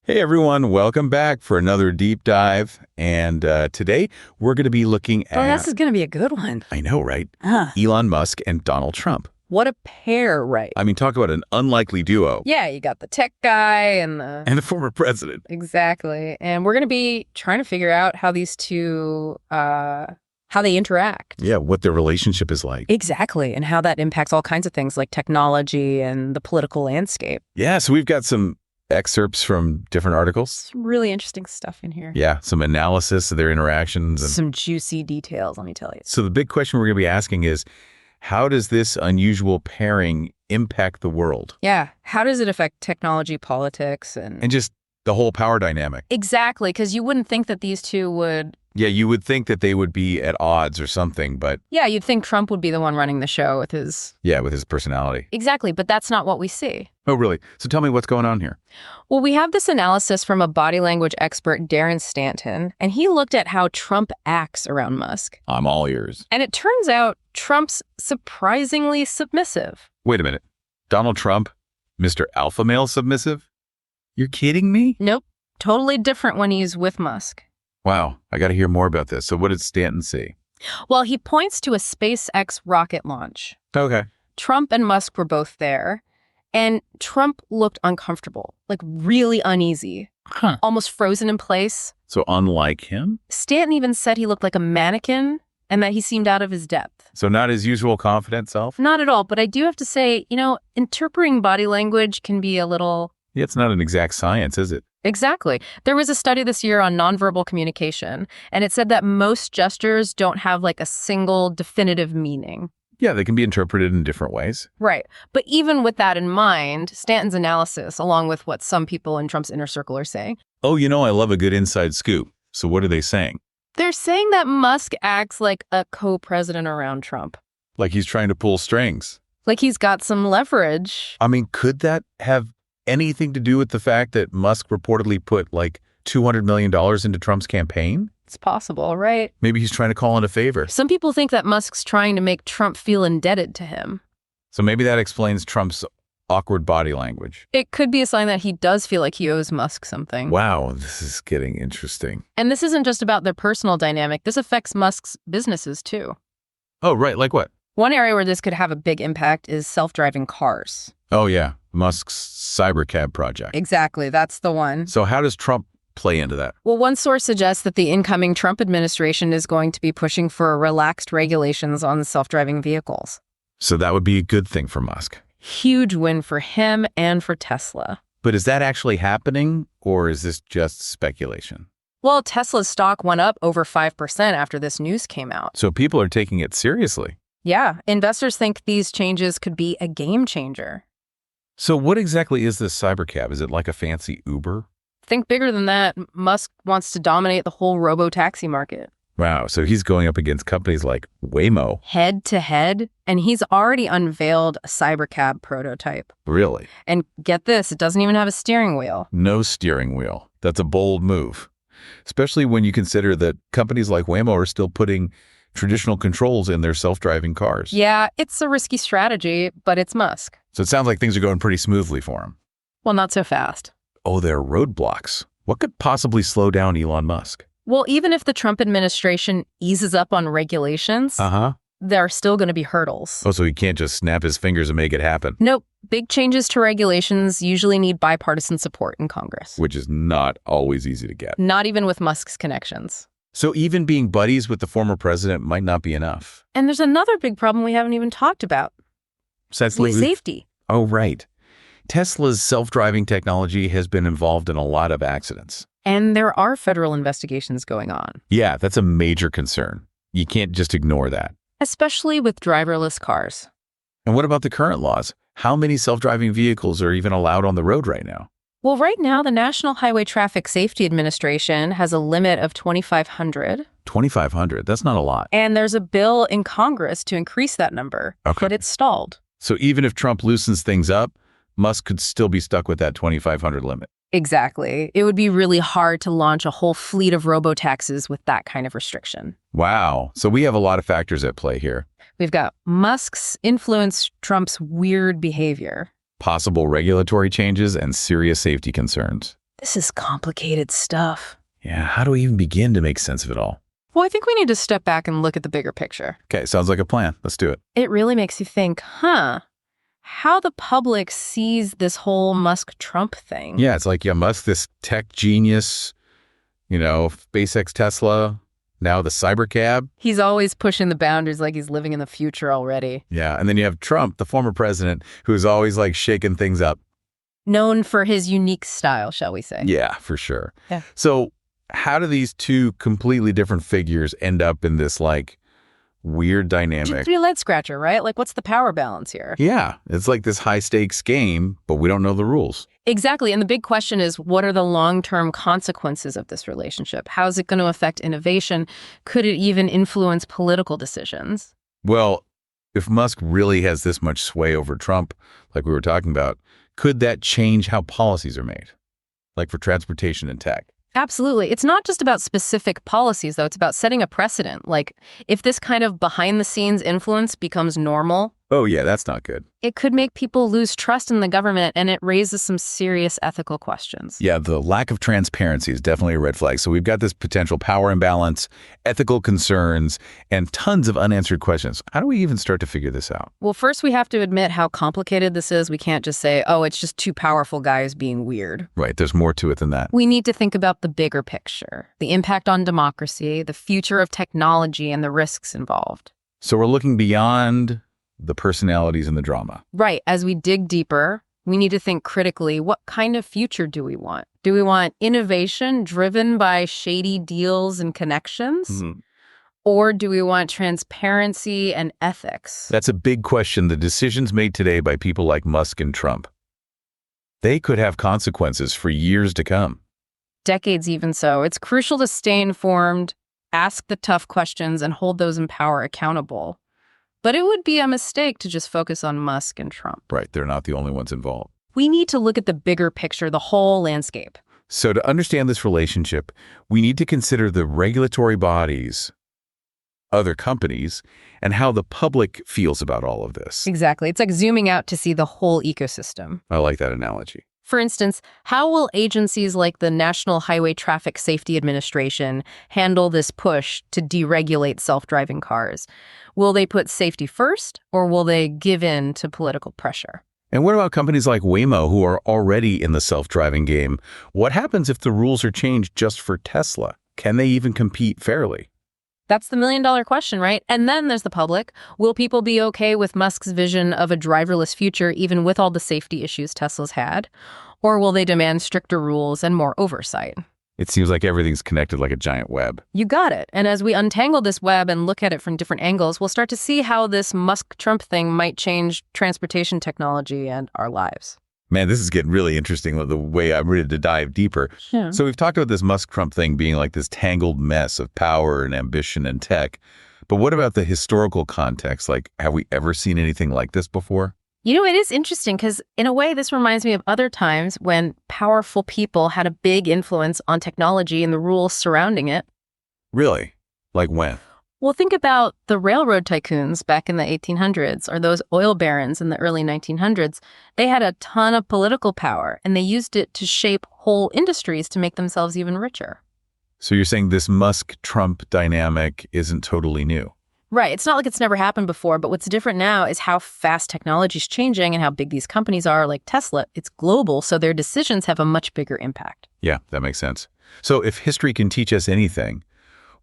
Hey everyone, welcome back for another deep dive. And today we're going to be looking at... Oh, this is going to be a good one. I know, right? Elon Musk and Donald Trump. What a pair, right? I mean, talk about an unlikely duo. Yeah, you got the tech guy and the... And the former president. Exactly. And we're going to be trying to figure out how these two, how they interact. Yeah, what their relationship is like. Exactly. And how that impacts all kinds of things like technology and the political landscape. Yeah, so we've got some excerpts from different articles. Some really interesting stuff in here. Yeah, some analysis of their interactions. And some juicy details, let me tell you. So the big question we're going to be asking is, how does this unusual pairing impact the world? Yeah. How does it affect technology, politics, and just the whole power dynamic? Exactly, because you wouldn't think that these two would... Yeah, you would think that they would be at odds or something, but... Yeah, you'd think Trump would be the one running the show with his... Yeah, with his personality. Exactly, but that's not what we see. Oh, really? So tell me what's going on here. Well, we have this analysis from a body language expert, Darren Stanton, and he looked at how Trump acts around Musk. I'm all ears. And it turns out Trump's surprisingly submissive. Wait a minute. Donald Trump, Mr. Alpha Male Submissive? You're kidding me? Nope. Totally different when he's with Musk. Wow, I got to hear more about this. So what did Stanton see? Well, he points to a SpaceX rocket launch. Okay. Trump and Musk were both there, and Trump looked uncomfortable, like really uneasy, almost frozen in place. So unlike him? Stanton even said he looked like a mannequin and that he seemed out of his depth. So not his usual confident self? Not at all, but I do have to say, interpreting body language can be a little... Yeah, it's not an exact science, is it? Exactly. There was a study this year on nonverbal communication, and it said that most gestures don't have like a single definitive meaning. Yeah, they can be interpreted in different ways. Right. But even with that in mind, Stanton's analysis, along with what some people in Trump's inner circle are saying. Oh, I love a good inside scoop. So what are they saying? They're saying that Musk acts like a co-president around Trump. Like he's trying to pull strings. Like he's got some leverage. I mean, could that have anything to do with the fact that Musk reportedly put like $200 million into Trump's campaign? It's possible, right? Maybe he's trying to call in a favor. Some people think that Musk's trying to make Trump feel indebted to him. So maybe that explains Trump's awkward body language. It could be a sign that he does feel like he owes Musk something. Wow, this is getting interesting. And this isn't just about their personal dynamic. This affects Musk's businesses, too. Oh, right. Like what? One area where this could have a big impact is self-driving cars. Oh, yeah. Musk's cybercab project. Exactly. That's the one. So how does Trump play into that? Well, one source suggests that the incoming Trump administration is going to be pushing for relaxed regulations on self-driving vehicles. So that would be a good thing for Musk. Huge win for him and for Tesla. But is that actually happening, or is this just speculation? Well, Tesla's stock went up over 5% after this news came out. So people are taking it seriously. Yeah, investors think these changes could be a game changer. So what exactly is this cybercab? Is it like a fancy Uber? Think bigger than that. Musk wants to dominate the whole robo-taxi market. Wow, so he's going up against companies like Waymo. Head to head, and he's already unveiled a cybercab prototype. Really? And get this, it doesn't even have a steering wheel. No steering wheel. That's a bold move, especially when you consider that companies like Waymo are still putting traditional controls in their self-driving cars. Yeah, it's a risky strategy, but it's Musk. So it sounds like things are going pretty smoothly for him. Well, not so fast. Oh, there are roadblocks. What could possibly slow down Elon Musk? Well, even if the Trump administration eases up on regulations, there are still going to be hurdles. Oh, so he can't just snap his fingers and make it happen? Nope. Big changes to regulations usually need bipartisan support in Congress. Which is not always easy to get. Not even with Musk's connections. So even being buddies with the former president might not be enough. And there's another big problem we haven't even talked about. Safety. Oh, right. Tesla's self-driving technology has been involved in a lot of accidents. And there are federal investigations going on. Yeah, that's a major concern. You can't just ignore that. Especially with driverless cars. And what about the current laws? How many self-driving vehicles are even allowed on the road right now? Well, right now, the National Highway Traffic Safety Administration has a limit of 2,500. 2,500? That's not a lot. And there's a bill in Congress to increase that number, but it's stalled. So even if Trump loosens things up, Musk could still be stuck with that 2,500 limit. Exactly. It would be really hard to launch a whole fleet of robo-taxis with that kind of restriction. Wow. So we have a lot of factors at play here. We've got Musk's influence, Trump's weird behavior. Possible regulatory changes and serious safety concerns. This is complicated stuff. Yeah, how do we even begin to make sense of it all? Well, I think we need to step back and look at the bigger picture. Okay, sounds like a plan. Let's do it. It really makes you think, how the public sees this whole Musk-Trump thing. Yeah, it's like, Musk, this tech genius, SpaceX, Tesla, now the cybercab. He's always pushing the boundaries like he's living in the future already. Yeah, and then you have Trump, the former president, who's always like shaking things up. Known for his unique style, shall we say. Yeah, for sure. Yeah. So how do these two completely different figures end up in this like weird dynamic? Just a lead scratcher, right? Like, what's the power balance here? Yeah, it's like this high stakes game, but we don't know the rules. Exactly. And the big question is, what are the long-term consequences of this relationship? How is it going to affect innovation? Could it even influence political decisions? Well, if Musk really has this much sway over Trump, like we were talking about, could that change how policies are made? Like for transportation and tech? Absolutely. It's not just about specific policies, though. It's about setting a precedent. Like, if this kind of behind-the-scenes influence becomes normal, Oh, yeah, that's not good. it could make people lose trust in the government, and it raises some serious ethical questions. Yeah, the lack of transparency is definitely a red flag. So we've got this potential power imbalance, ethical concerns, and tons of unanswered questions. How do we even start to figure this out? Well, first we have to admit how complicated this is. We can't just say, oh, it's just two powerful guys being weird. Right, there's more to it than that. We need to think about the bigger picture, the impact on democracy, the future of technology, and the risks involved. So we're looking beyond the personalities and the drama. Right. As we dig deeper, we need to think critically, what kind of future do we want? Do we want innovation driven by shady deals and connections? Mm-hmm. Or do we want transparency and ethics? That's a big question. The decisions made today by people like Musk and Trump, they could have consequences for years to come. Decades even so. It's crucial to stay informed, ask the tough questions, and hold those in power accountable. But it would be a mistake to just focus on Musk and Trump. Right, they're not the only ones involved. We need to look at the bigger picture, the whole landscape. So to understand this relationship, we need to consider the regulatory bodies, other companies, and how the public feels about all of this. Exactly. It's like zooming out to see the whole ecosystem. I like that analogy. For instance, how will agencies like the National Highway Traffic Safety Administration handle this push to deregulate self-driving cars? Will they put safety first, or will they give in to political pressure? And what about companies like Waymo who are already in the self-driving game? What happens if the rules are changed just for Tesla? Can they even compete fairly? That's the million-dollar question, right? And then there's the public. Will people be okay with Musk's vision of a driverless future, even with all the safety issues Tesla's had? Or will they demand stricter rules and more oversight? It seems like everything's connected like a giant web. You got it. And as we untangle this web and look at it from different angles, we'll start to see how this Musk-Trump thing might change transportation technology and our lives. Man, this is getting really interesting, the way I'm ready to dive deeper. Yeah. So we've talked about this Musk-Trump thing being like this tangled mess of power and ambition and tech. But what about the historical context? Like, have we ever seen anything like this before? You know, it is interesting because in a way, this reminds me of other times when powerful people had a big influence on technology and the rules surrounding it. Really? Like when? Well, think about the railroad tycoons back in the 1800s or those oil barons in the early 1900s. They had a ton of political power, and they used it to shape whole industries to make themselves even richer. So you're saying this Musk-Trump dynamic isn't totally new? Right. It's not like it's never happened before, but what's different now is how fast technology is changing and how big these companies are, like Tesla. It's global, so their decisions have a much bigger impact. Yeah, that makes sense. So if history can teach us anything,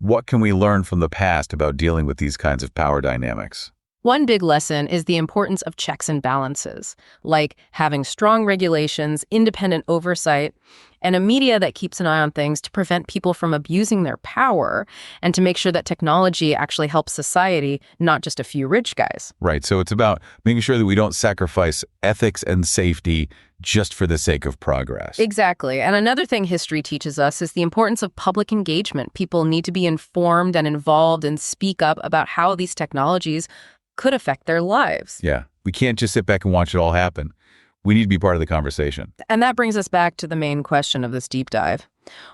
what can we learn from the past about dealing with these kinds of power dynamics? One big lesson is the importance of checks and balances, like having strong regulations, independent oversight, and a media that keeps an eye on things to prevent people from abusing their power and to make sure that technology actually helps society, not just a few rich guys. Right. So it's about making sure that we don't sacrifice ethics and safety just for the sake of progress. Exactly. And another thing history teaches us is the importance of public engagement. People need to be informed and involved and speak up about how these technologies could affect their lives. Yeah. We can't just sit back and watch it all happen. We need to be part of the conversation. And that brings us back to the main question of this deep dive.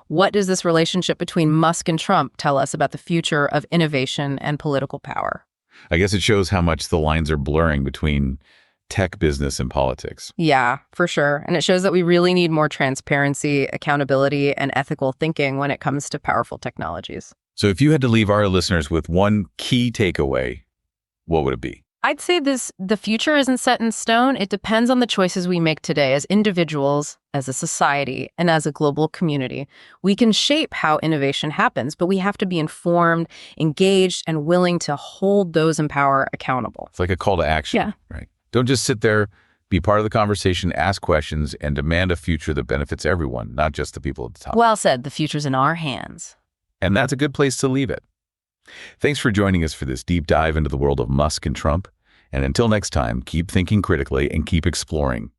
What does this relationship between Musk and Trump tell us about the future of innovation and political power? I guess it shows how much the lines are blurring between tech, business, and politics. Yeah, for sure. And it shows that we really need more transparency, accountability, and ethical thinking when it comes to powerful technologies. So if you had to leave our listeners with one key takeaway, what would it be? I'd say the future isn't set in stone. It depends on the choices we make today as individuals, as a society, and as a global community. We can shape how innovation happens, but we have to be informed, engaged, and willing to hold those in power accountable. It's like a call to action. Yeah. Right. Don't just sit there, be part of the conversation, ask questions, and demand a future that benefits everyone, not just the people at the top. Well said. The future's in our hands. And that's a good place to leave it. Thanks for joining us for this deep dive into the world of Musk and Trump. And until next time, keep thinking critically and keep exploring.